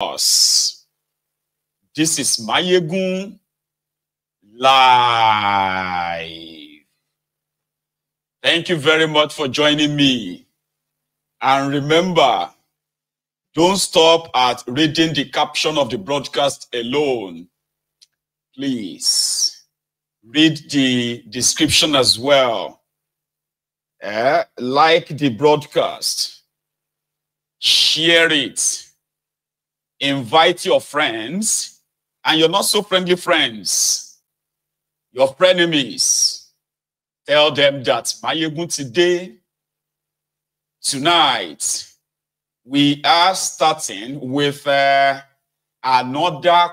us. This is Mayegun Live. Thank you very much for joining me. And remember, don't stop at reading the caption of the broadcast alone. Please read the description as well. Like the broadcast, share it, invite your friends and your not so friendly friends, your frenemies. Tell them that Mayegun today, tonight, we are starting with another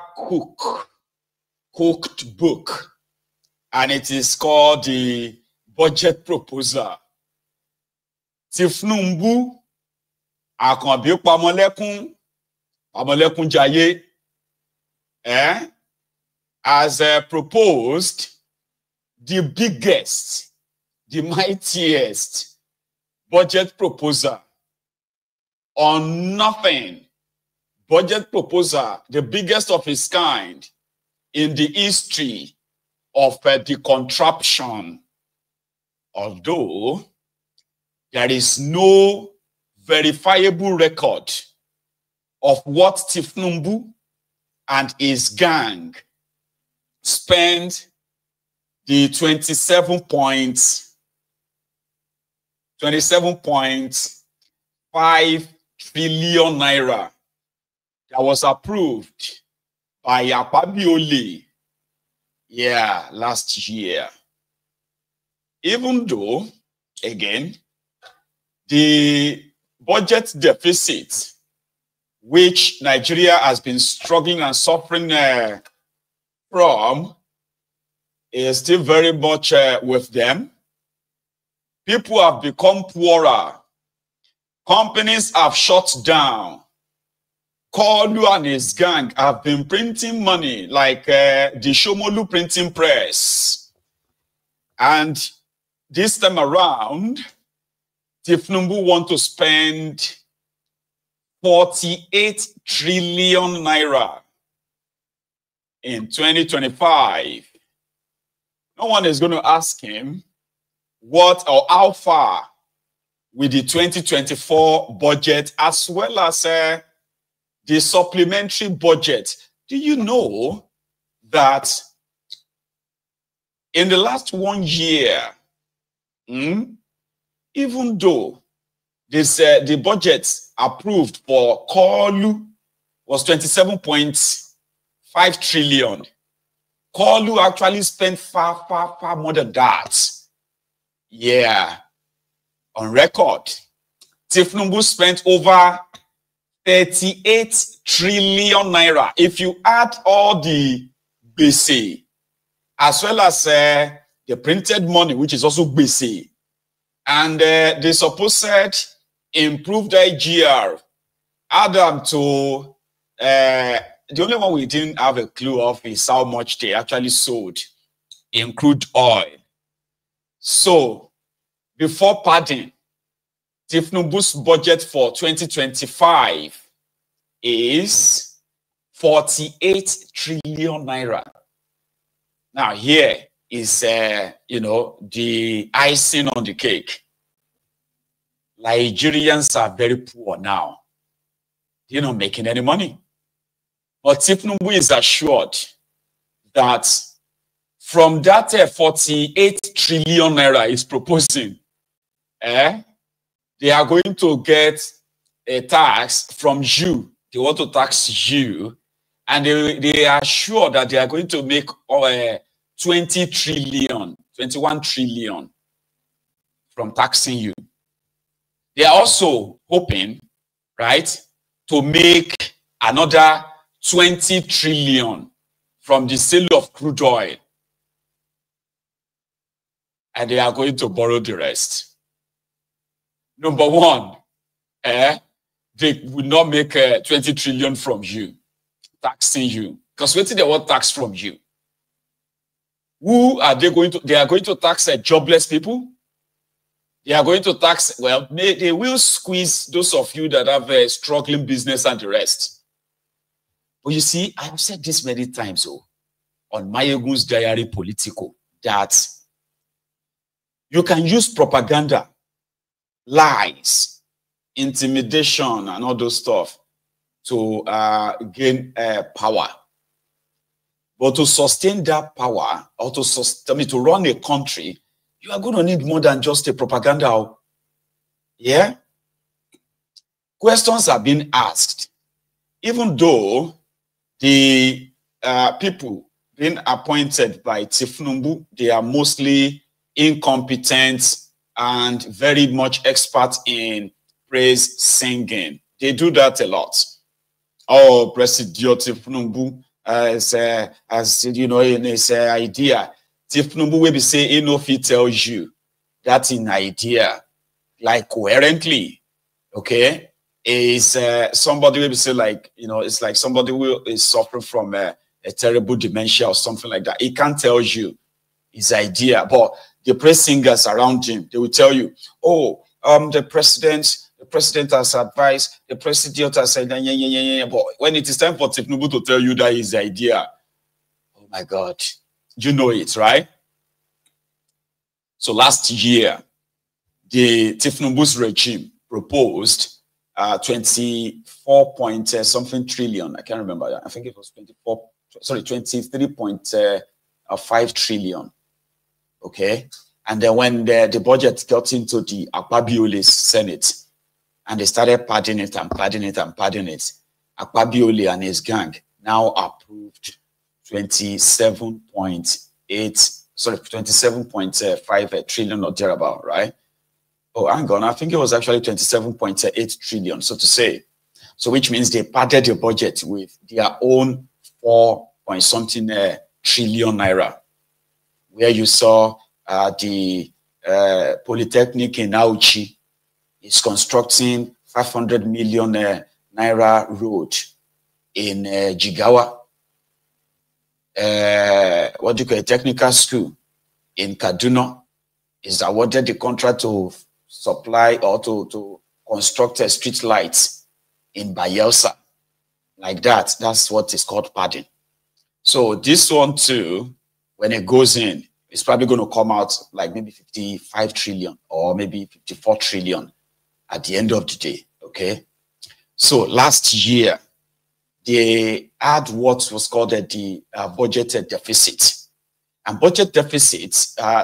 cooked book, and it is called the Budget Proposal. Tinubu, Akanbi Pamolekun Jaye, has proposed the biggest, the mightiest budget proposal on nothing. Budget proposal, the biggest of its kind in the history of the contraption. Although there is no verifiable record of what Tinubu and his gang spent the 27.5 trillion naira that was approved by Akpabio last year. Even though, again, the budget deficit, which Nigeria has been struggling and suffering from, is still very much with them. People have become poorer. Companies have shut down. Kolu and his gang have been printing money like the Shomolu printing press. And this time around, Tinubu want to spend 48 trillion naira in 2025. No one is going to ask him what or how far with the 2024 budget as well as the supplementary budget. Do you know that in the last 1 year, even though this the budget approved for Kolu was 27.5 trillion, Kolu actually spent far more than that. Yeah, on record, Tinubu spent over 38 trillion naira. If you add all the BC, as well as the printed money, which is also BC, and the supposed improved IGR, add them to the only one we didn't have a clue of is how much they actually sold in crude oil. So, before padding, Tinubu's budget for 2025 is 48 trillion naira. Now, here is, the icing on the cake. Nigerians are very poor now. They're not making any money. But Tinubu is assured that from that 48 trillion naira is proposing, they are going to get a tax from you. They want to tax you. And they are sure that they are going to make 20 trillion, 21 trillion from taxing you. They are also hoping, right, to make another 20 trillion from the sale of crude oil. And they are going to borrow the rest. Number one, they will not make 20 trillion from you, taxing you. Because what they want tax from you? Who are they going to? They are going to tax jobless people. They are going to tax, well, they will squeeze those of you that have a struggling business and the rest. But you see, I've said this many times on Mayegun's Diary Political that you can use propaganda, lies, intimidation, and all those stuff to gain power. But to sustain that power, or to run a country, you are going to need more than just a propaganda. Yeah? Questions are being asked. Even though the people being appointed by Tinubu, they are mostly incompetent and very much expert in praise singing. They do that a lot. Oh, President Tinubu, as you know, in his idea, Tinubu will be saying, he no fit tells you that in idea, like coherently, okay, is somebody will be say like, you know, it's like somebody who is suffering from a terrible dementia or something like that. He can't tell you his idea, but the praise singers around him, they will tell you, oh, the president has advised, the president has said, yeah. But when it is time for Tinubu to tell you that his idea, oh my God, you know it, right? So last year, the Tinubu's regime proposed 24 trillion. I can't remember. I think it was 23.5 trillion. Okay. And then when the budget got into the Akpabioli's Senate, and they started padding it, Akpabioli and his gang now approved 27.5 trillion or thereabout, right? Oh, hang on. I think it was actually 27.8 trillion, so to say. So which means they padded the budget with their own 4-point-something trillion naira, where you saw the Polytechnic in Auchi is constructing 500 million naira road in Jigawa. What do you call a technical school in Kaduna is awarded the contract to supply or to construct street lights in Bayelsa. Like that. That's what is called padding. So this one too, when it goes in, it's probably going to come out like maybe 55 trillion or maybe 54 trillion at the end of the day. Okay. So last year, they had what was called the budget deficit. And budget deficit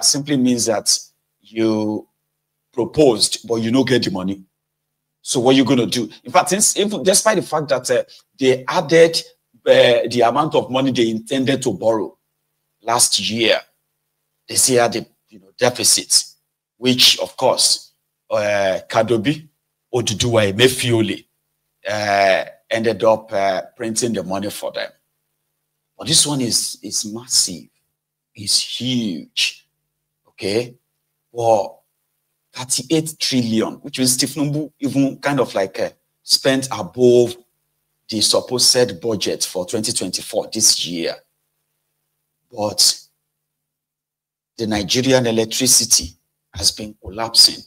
simply means that you proposed, but you don't get the money. So what are you going to do? In fact, even despite the fact that they added the amount of money they intended to borrow last year, they still had a deficit, which of course Kadobi Oduduwa Emefiole ended up printing the money for them. But this one is massive, it's huge. Okay, well, 38 trillion, which is Tinubu even kind of like spent above the supposed budget for 2024 this year. But the Nigerian electricity has been collapsing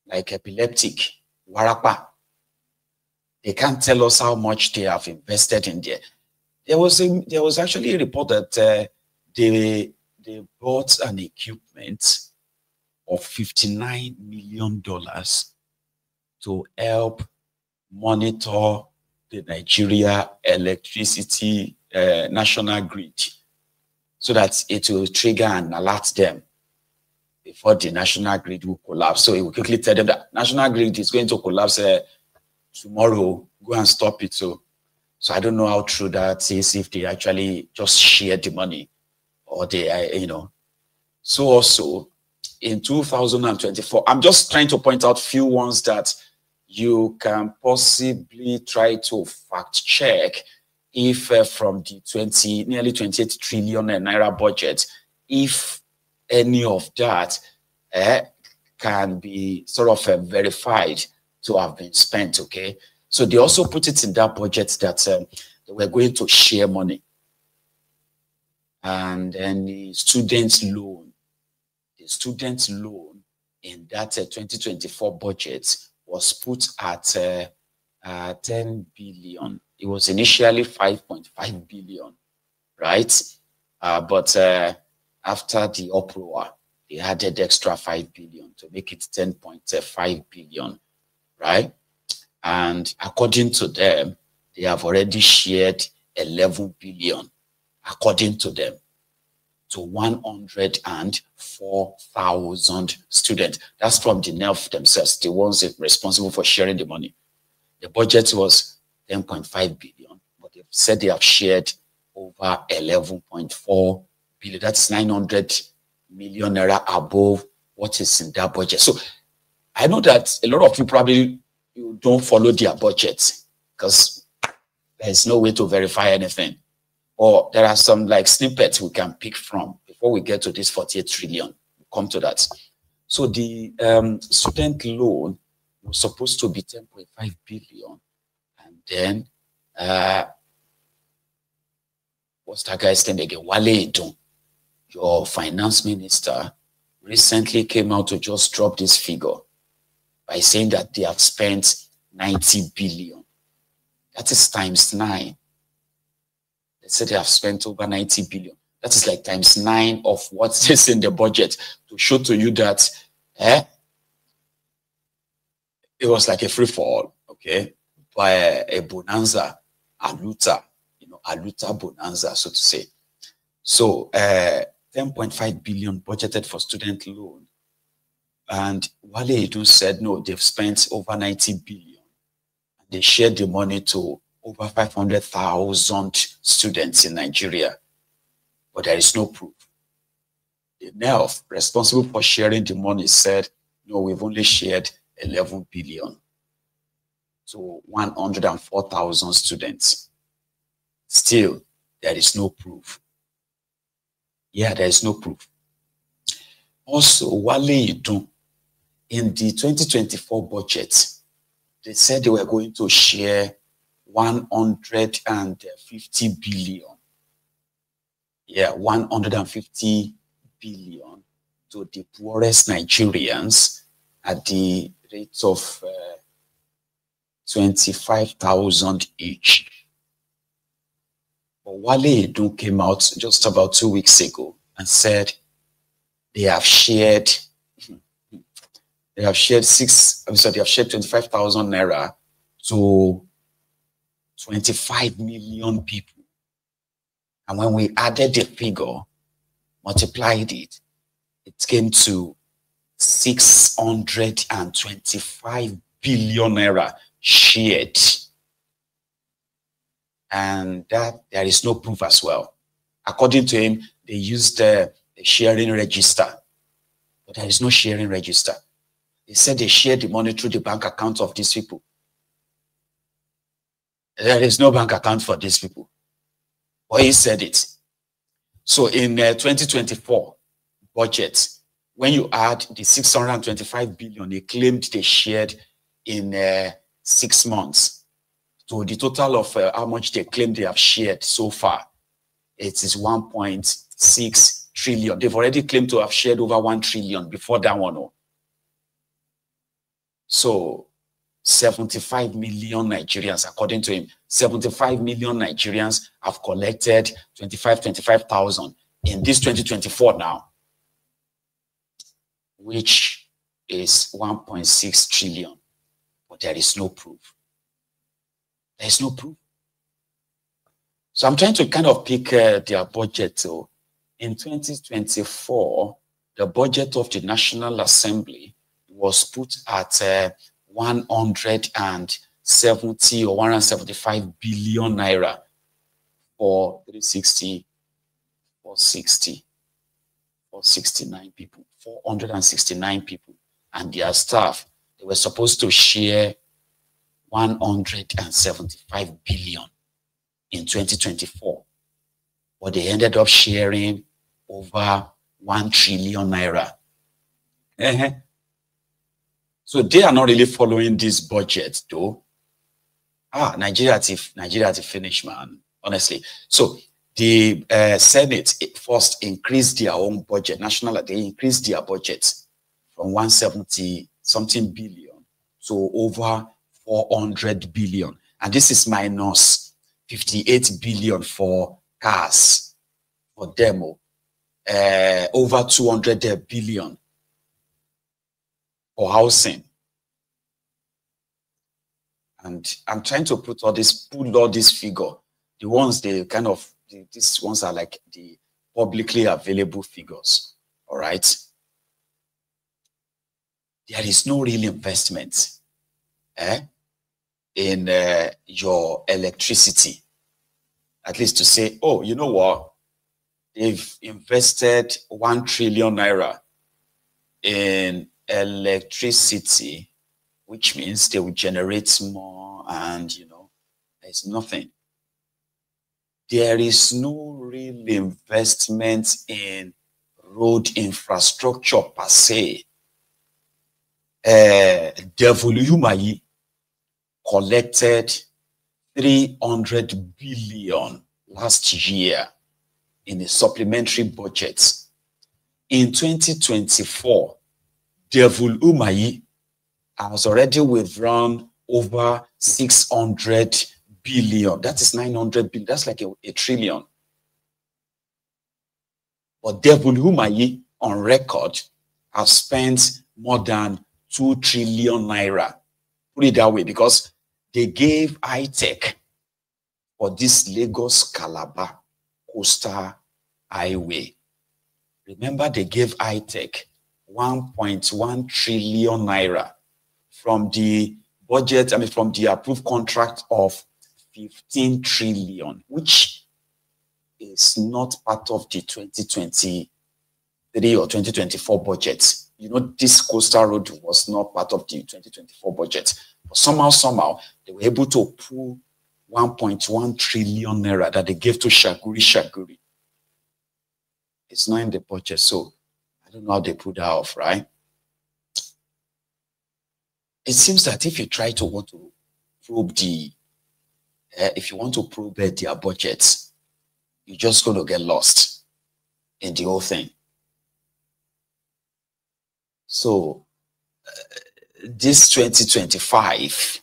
like epileptic. Warapa. They can't tell us how much they have invested in there. There was actually a report that they bought an equipment of $59 million to help monitor the Nigeria electricity national grid, so that it will trigger and alert them before the national grid will collapse. So it will quickly tell them that national grid is going to collapse tomorrow. Go and stop it. So I don't know how true that is, if they actually just share the money or they, So also in 2024, I'm just trying to point out few ones that you can possibly try to fact check if from the nearly 28 trillion naira budget, if any of that can be sort of verified to have been spent. Okay, so they also put it in that budget that they were going to share money, and then the student loan in that 2024 budget was put at 10 billion. It was initially 5.5 billion, right? But after the uproar, they added extra 5 billion to make it 10.5 billion, right? And according to them, they have already shared 11 billion, according to them, to 104,000 students. That's from the NELF themselves, the ones responsible for sharing the money. The budget was 10.5 billion, but they've said they have shared over 11.4 billion. That's 900 million naira above what is in that budget. So I know that a lot of you probably don't follow their budget because there's no way to verify anything. Or there are some like snippets we can pick from before we get to this 48 trillion. We'll come to that. So the student loan was supposed to be 10.5 billion. And then, what's that guy's name again? Wale Edun, your finance minister, recently came out to just drop this figure by saying that they have spent 90 billion. That is times 9. They said they have spent over 90 billion. That is like times 9 of what is in the budget, to show to you that it was like a free fall, okay, by a bonanza, a luta, a luta bonanza, so to say. So 10.5 billion budgeted for student loan. And Wale Edun said, no, they've spent over 90 billion. They shared the money to over 500,000 students in Nigeria, but there is no proof. The NELF responsible for sharing the money said, no, we've only shared 11 billion to 104,000 students. Still, there is no proof. Yeah, there is no proof. Also, Wale Edun, in the 2024 budget, they said they were going to share 150 billion. Yeah, 150 billion to the poorest Nigerians at the rate of 25,000 each. But Wale Edun came out just about 2 weeks ago and said they have shared 25,000 naira to 25 million people. And when we added the figure, multiplied it, it came to 625 billion naira shared. And that there is no proof as well. According to him, they used the sharing register, but there is no sharing register. They said they shared the money through the bank account of these people. There is no bank account for these people. But he said it. So in 2024 budget, when you add the 625 billion they claimed they shared in 6 months, so the total of how much they claim they have shared so far, it is 1.6 trillion. They've already claimed to have shared over 1 trillion before that one. So 75 million Nigerians, according to him, 75 million Nigerians have collected 25,000 in this 2024 now, which is 1.6 trillion. But there is no proof. There is no proof. So I'm trying to kind of pick their budget. So in 2024, the budget of the National Assembly was put at 170 or 175 billion naira for 360, 460, 469 people, 469 people and their staff. They were supposed to share 175 billion in 2024, but they ended up sharing over 1 trillion naira. So they are not really following this budget, though. Nigeria to finish, man. Honestly. So the Senate first increased their own budget. They increased their budget from 170 something billion to over 400 billion. And this is minus 58 billion for cars, for demo, over 200 billion for housing. And I'm trying to put all this figure. The ones these ones are like the publicly available figures. All right. There is no real investment in your electricity. At least to say, oh, you know what? They've invested 1 trillion naira in electricity, which means they will generate more, and there's nothing. There is no real investment in road infrastructure per se. Devolu collected 300 billion last year in a supplementary budget. In 2024, Devolu has already withdrawn over 600 billion. That is 900 billion. That's like a trillion. But Devolu on record have spent more than 2 trillion naira. Put it that way, because they gave high-tech for this Lagos-Calabar coastal highway. Remember, they gave high-tech 1.1 trillion naira from the budget, from the approved contract of 15 trillion, which is not part of the 2023 or 2024 budget. This coastal road was not part of the 2024 budget. But somehow, they were able to pull 1.1 trillion naira that they gave to Shaguri. It's not in the budget, so I don't know how they pulled that off, right? It seems that if you try to want to probe if you want to probe their budgets, you're just going to get lost in the whole thing. So, this 2025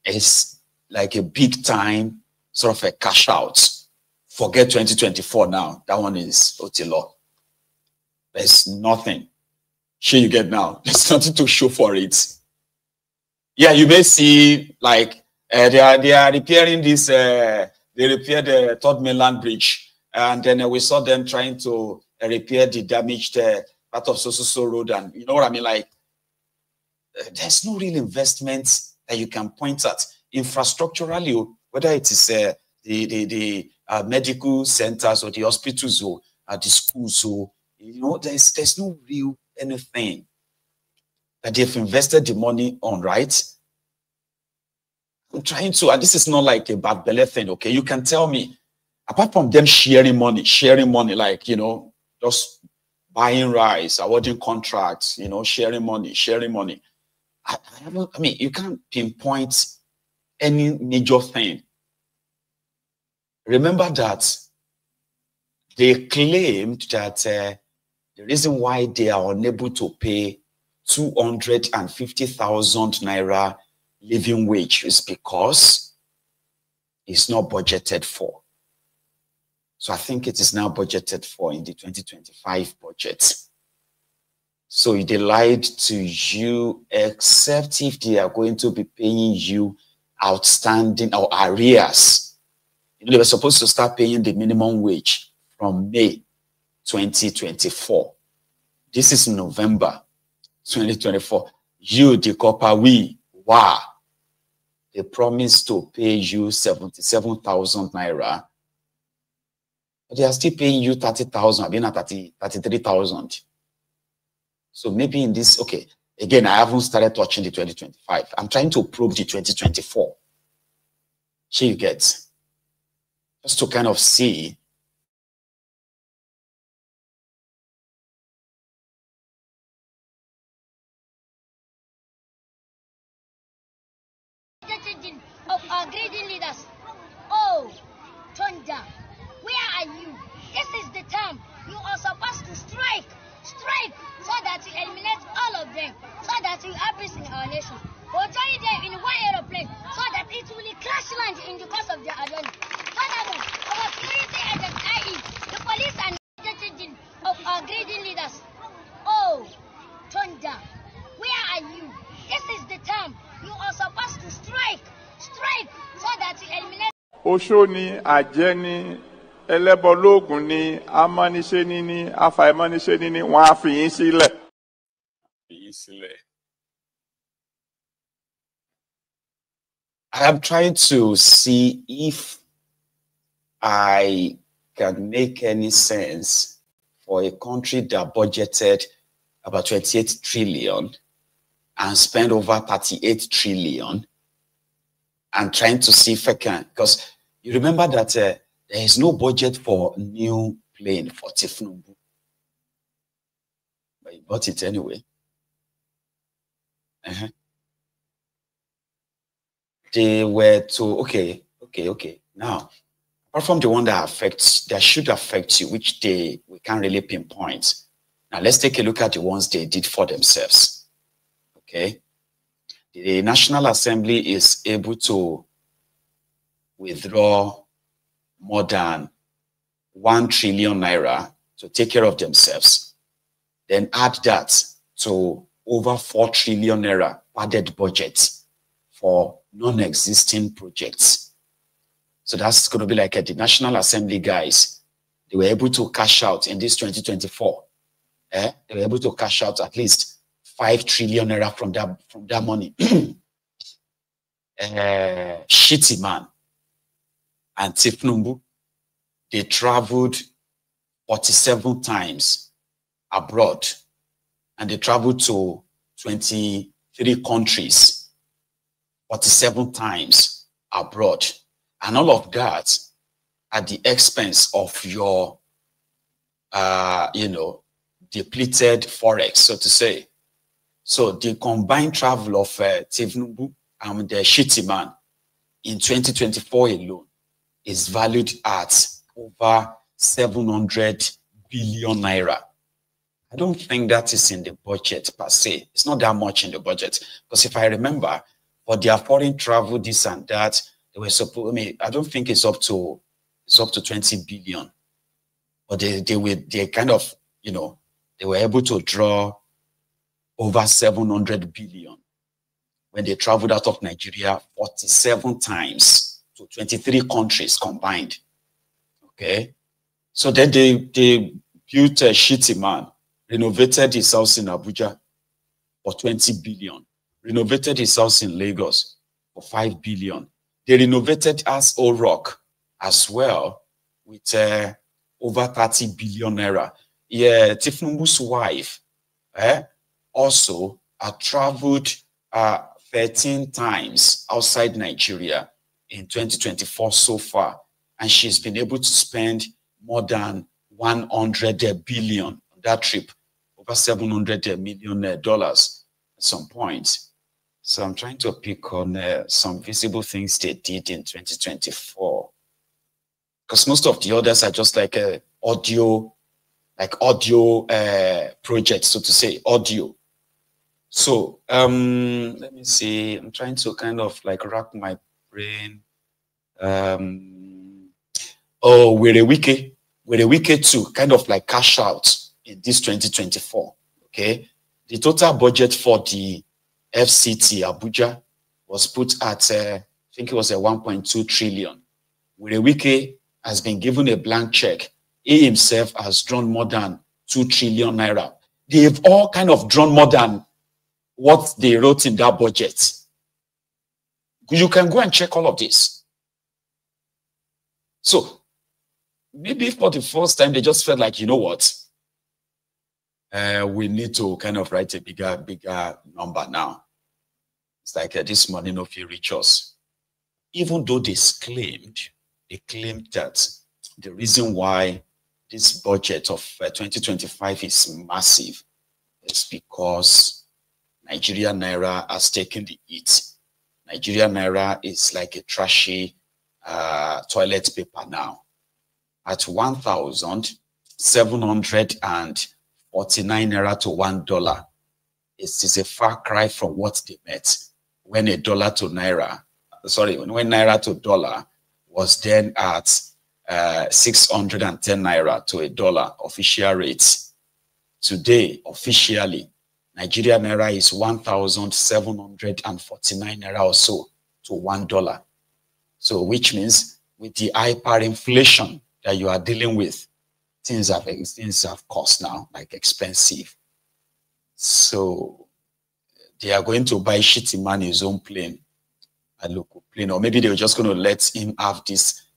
is like a big time sort of a cash out. Forget 2024 now. That one is Otilo. There's nothing. Sure, you get now. There's nothing to show for it. Yeah, you may see like they are repairing this. They repaired the Third Mainland Bridge, and then we saw them trying to repair the damaged part of Sososo Road, and you know what I mean. Like, there's no real investment that you can point at infrastructurally, whether it is the medical centers or the hospitals or the schools. So there's no real anything that they've invested the money on, right? I'm trying to, and this is not like a bad belly thing, okay? You can tell me, apart from them sharing money, like, just buying rice, awarding contracts, sharing money. I mean, you can't pinpoint any major thing. Remember that they claimed that the reason why they are unable to pay 250,000 naira living wage is because it's not budgeted for. So I think it is now budgeted for in the 2025 budget. So they lied to you, except if they are going to be paying you outstanding or arrears. They were supposed to start paying the minimum wage from May 2024. This is November 2024. You, the copper, they promised to pay you 77,000 naira. But they are still paying you 30,000, I've been at 33,000. So maybe in this, okay, again, I haven't started touching the 2025. I'm trying to probe the 2024. Here you get, just to kind of see. Of our grading leaders. Oh, Thunder, where are you? This is the time you are supposed to strike, so that you eliminate all of them, so that we have peace in our nation. We'll tell you there in one aeroplane, so that it will crash. the course of their adjournment. Furthermore, our security agents, i.e., the police and the of our grading leaders. Oh, Thunder, where are you? This is the time you are supposed to strike so that you eliminate. Oshoni, Ajeni, Elebologun ni, Amanise ni, Afaimanise ni, wọ́n á fi yín sílẹ̀. I am trying to see if I can make any sense for a country that budgeted about 28 trillion and spent over 38 trillion and trying to see if I can, because you remember that there is no budget for new plane for Tinubu, but he bought it anyway. They were to, okay. Now, apart from the one that should affect you, which we can't really pinpoint. Now, let's take a look at the ones they did for themselves. Okay. The National Assembly is able to withdraw more than 1 trillion naira to take care of themselves. Then add that to over 4 trillion naira padded budget for non-existing projects. So that's going to be like the National Assembly guys. They were able to cash out in this 2024. They were able to cash out at least 5 trillion naira from that money. Shitty man and Tinubu, they traveled 47 times abroad, and they traveled to 23 countries 47 times abroad, and all of that at the expense of your depleted forex, so to say. So the combined travel of Tinubu and the shitty man in 2024 alone is valued at over 700 billion naira. I don't think that is in the budget per se. It's not that much in the budget, because if I remember, for their foreign travel, this and that, they were supposed. I mean, I don't think it's up to 20 billion, but they kind of, they were able to draw over 700 billion when they traveled out of Nigeria 47 times to 23 countries combined. Okay, so then they built a shitty man, renovated his house in Abuja for 20 billion, renovated his house in Lagos for 5 billion. They renovated Old Rock as well with over 30 billion naira. Yeah, Tinubu's wife also traveled 13 times outside Nigeria in 2024 so far, and she's been able to spend more than 100 billion on that trip, over $700 million at some point. So I'm trying to pick on some visible things they did in 2024, because most of the others are just like audio projects, so to say, audio. So let me see. I'm trying to kind of like rack my brain. Were to kind of like cash out in this 2024. Okay, the total budget for the FCT Abuja was put at I think it was 1.2 trillion. Were has been given a blank check. He himself has drawn more than 2 trillion naira. They've all kind of drawn more than what they wrote in that budget. You can go and check all of this. So maybe for the first time, they just felt like, you know what? We need to kind of write a bigger number now. It's like this money no fee reach us. Even though they claimed that the reason why this budget of 2025 is massive is because Nigeria Naira has taken the hit. Nigeria Naira is like a trashy toilet paper now. At 1,749 naira to $1. It is a far cry from what they met when $1 to naira when naira to dollar was then at 610 naira to a dollar official rates. Today, officially, Nigeria naira is 1,749 naira or so to $1. So, which means with the hyperinflation that you are dealing with, things have cost now, like expensive. So they are going to buy shitty man his own plane, a local plane, or maybe they're just going to let him have this